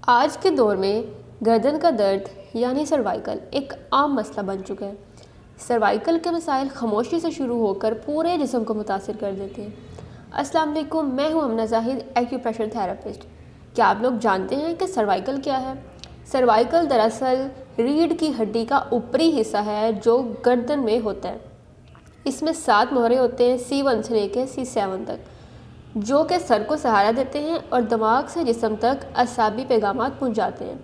आज के दौर में गर्दन का दर्द यानी सर्वाइकल एक आम मसला बन चुका है। सर्वाइकल के मसाइल खामोशी से शुरू होकर पूरे जिस्म को मुतासिर कर देते हैं। अस्सलाम वालेकुम, मैं हूं अमना जाहिद, एक्यूप्रेशर थेरेपिस्ट। क्या आप लोग जानते हैं कि सर्वाइकल क्या है? सर्वाइकल दरअसल रीढ़ की हड्डी का ऊपरी हिस्सा है जो गर्दन में होता है। इसमें 7 मोहरे होते हैं, C1 से लेकर C7 तक, जो कि सर को सहारा देते हैं और दिमाग से जिस्म तक असाबी पैगामात पहुंचाते हैं।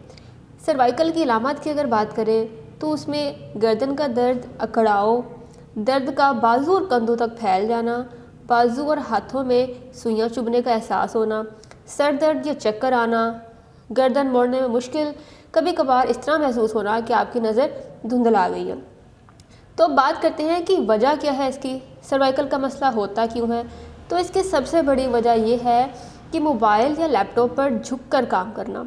सर्वाइकल की अलामत की अगर बात करें तो उसमें गर्दन का दर्द, अकड़ाव, दर्द का बाजू और कंधों तक फैल जाना, बाजू और हाथों में सुइयां चुभने का एहसास होना, सर दर्द या चक्कर आना, गर्दन मोड़ने में मुश्किल, कभी कभार इस तरह महसूस होना कि आपकी नज़र धुंधला गई है। तो अब बात करते हैं कि वजह क्या है इसकी, सर्वाइकल का मसला होता क्यों है। तो इसकी सबसे बड़ी वजह यह है कि मोबाइल या लैपटॉप पर झुककर काम करना,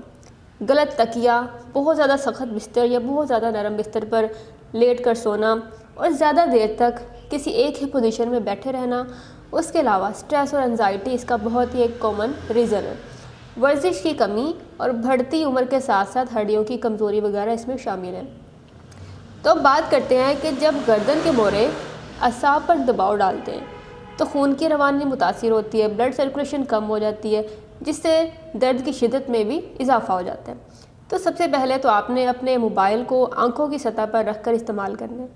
गलत तकिया, बहुत ज़्यादा सख्त बिस्तर या बहुत ज़्यादा नरम बिस्तर पर लेट कर सोना और ज़्यादा देर तक किसी एक ही पोजीशन में बैठे रहना। उसके अलावा स्ट्रेस और एंजाइटी इसका बहुत ही एक कॉमन रीज़न है। वर्जिश की कमी और बढ़ती उम्र के साथ साथ हड्डियों की कमज़ोरी वगैरह इसमें शामिल है। तो अब बात करते हैं कि जब गर्दन के मोरे असाब पर दबाव डालते हैं तो खून की रवानी मुतासिर होती है, ब्लड सर्कुलेशन कम हो जाती है, जिससे दर्द की शिद्दत में भी इजाफा हो जाता है। तो सबसे पहले तो आपने अपने मोबाइल को आंखों की सतह पर रख कर इस्तेमाल करना है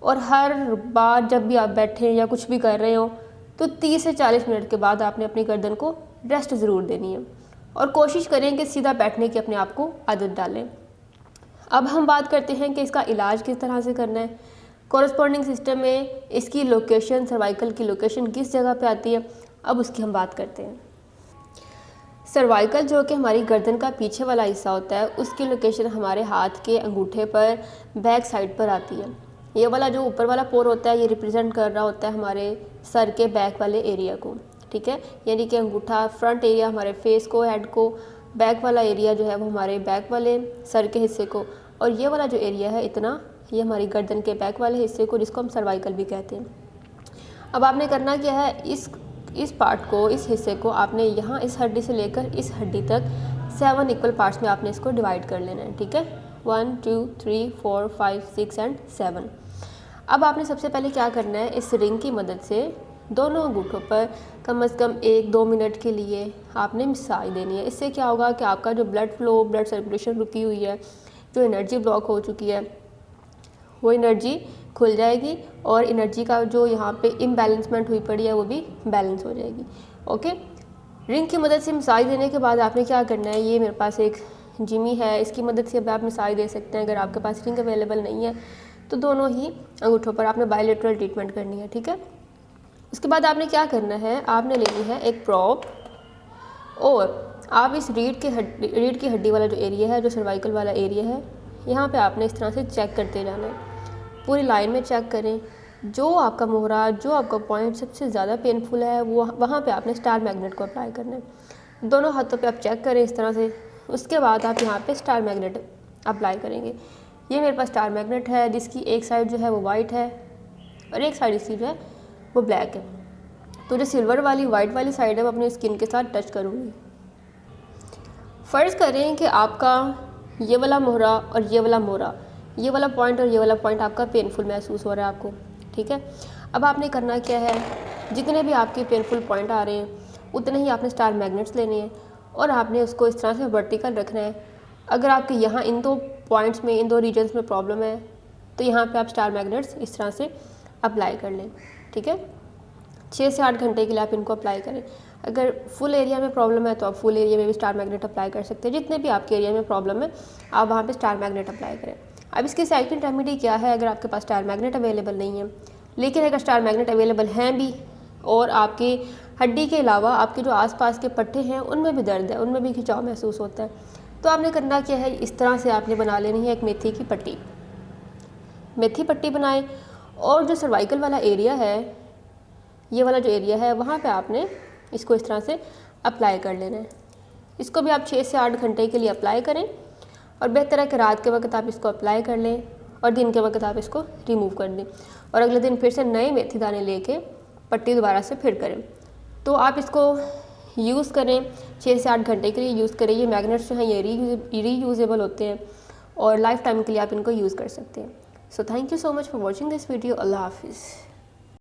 और हर बार जब भी आप बैठें या कुछ भी कर रहे हो तो 30 से 40 मिनट के बाद आपने अपनी गर्दन को रेस्ट ज़रूर देनी है और कोशिश करें कि सीधा बैठने की अपने आप को आदत डालें। अब हम बात करते हैं कि इसका इलाज किस तरह से करना है। कॉरस्पॉन्डिंग सिस्टम में इसकी लोकेशन, सर्वाइकल की लोकेशन किस जगह पे आती है, अब उसकी हम बात करते हैं। सर्वाइकल जो कि हमारी गर्दन का पीछे वाला हिस्सा होता है, उसकी लोकेशन हमारे हाथ के अंगूठे पर बैक साइड पर आती है। ये वाला जो ऊपर वाला पोर होता है ये रिप्रेजेंट कर रहा होता है हमारे सर के बैक वाले एरिया को, ठीक है। यानी कि अंगूठा फ्रंट एरिया हमारे फेस को, हेड को, बैक वाला एरिया जो है वो हमारे बैक वाले सर के हिस्से को, और ये वाला जो एरिया है इतना, ये हमारी गर्दन के बैक वाले हिस्से को, जिसको हम सर्वाइकल भी कहते हैं। अब आपने करना क्या है, इस पार्ट को, इस हिस्से को आपने यहाँ इस हड्डी से लेकर इस हड्डी तक 7 इक्वल पार्ट्स में आपने इसको डिवाइड कर लेना है, ठीक है। 1 2 3 4 5 6 एंड 7। अब आपने सबसे पहले क्या करना है, इस रिंग की मदद से दोनों अंगूठों पर कम से कम 1-2 मिनट के लिए आपने मसाज देनी है। इससे क्या होगा कि आपका जो ब्लड फ्लो, ब्लड सर्कुलेशन रुकी हुई है, जो एनर्जी ब्लॉक हो चुकी है, वो एनर्जी खुल जाएगी और एनर्जी का जो यहाँ पे इम्बैलेंसमेंट हुई पड़ी है वो भी बैलेंस हो जाएगी। ओके, रिंग की मदद से मसाज देने के बाद आपने क्या करना है, ये मेरे पास एक जिमी है, इसकी मदद से अब आप मसाज दे सकते हैं। अगर आपके पास रिंग अवेलेबल नहीं है तो दोनों ही अंगूठों पर आपने बायलेटरल ट्रीटमेंट करनी है, ठीक है। उसके बाद आपने क्या करना है, आपने लेनी है एक प्रॉप और आप इस रीढ़ की हड्डी वाला जो एरिया है, जो सर्वाइकल वाला एरिया है, यहाँ पे आपने इस तरह से चेक करते जाना है। पूरी लाइन में चेक करें, जो आपका मोहरा, जो आपका पॉइंट सबसे ज़्यादा पेनफुल है वो वहाँ पे आपने स्टार मैग्नेट को अप्लाई करना है। दोनों हाथों पे आप चेक करें इस तरह से। उसके बाद आप यहाँ पे स्टार मैग्नेट अप्लाई करेंगे। ये मेरे पास स्टार मैग्नेट है जिसकी एक साइड जो है वो वाइट है और एक साइड इसकी जो है वो ब्लैक है। तो जो सिल्वर वाली वाइट वाली साइड है वो अपनी स्किन के साथ टच करूँगी। फ़र्ज़ करें कि आपका ये वाला मोहरा और ये वाला मोहरा, ये वाला पॉइंट और ये वाला पॉइंट आपका पेनफुल महसूस हो रहा है आपको, ठीक है। अब आपने करना क्या है, जितने भी आपके पेनफुल पॉइंट आ रहे हैं उतने ही आपने स्टार मैग्नेट्स लेने हैं और आपने उसको इस तरह से वर्टिकल रखना है। अगर आपके यहाँ इन 2 पॉइंट्स में, इन 2 रीजन्स में प्रॉब्लम है तो यहाँ पे आप स्टार मैग्नेट्स इस तरह से अप्लाई कर लें, ठीक है। 6 से 8 घंटे के लिए आप इनको अप्लाई करें। अगर फुल एरिया में प्रॉब्लम है तो आप फुल एरिया में भी स्टार मैग्नेट अप्लाई कर सकते हैं। जितने भी आपके एरिया में प्रॉब्लम है आप वहाँ पे स्टार मैग्नेट अप्लाई करें। अब इसकी सेकंड रेमेडी क्या है, अगर आपके पास स्टार मैग्नेट अवेलेबल नहीं है, लेकिन अगर स्टार मैग्नेट अवेलेबल हैं भी और आपकी हड्डी के अलावा आपके जो आसपास के पट्टे हैं उनमें भी दर्द है, उनमें भी खिंचाव महसूस होता है, तो आपने करना क्या है, इस तरह से आपने बना लेनी है एक मेथी की पट्टी। मेथी पट्टी बनाएं और जो सर्वाइकल वाला एरिया है, ये वाला जो एरिया है, वहाँ पे आपने इसको इस तरह से अप्लाई कर लेना है। इसको भी आप 6 से 8 घंटे के लिए अप्लाई करें और बेहतर है कि रात के वक्त आप इसको अप्लाई कर लें और दिन के वक्त आप इसको रिमूव कर दें और अगले दिन फिर से नए मेथी दाने लेके पट्टी दोबारा से फिर करें। तो आप इसको यूज़ करें, 6 से 8 घंटे के लिए यूज़ करें। ये मैग्नेट्स जो हैं ये रीयूजेबल होते हैं और लाइफ टाइम के लिए आप इनको यूज़ कर सकते हैं। So thank you so much for watching this video. अल्लाह हाफिज़।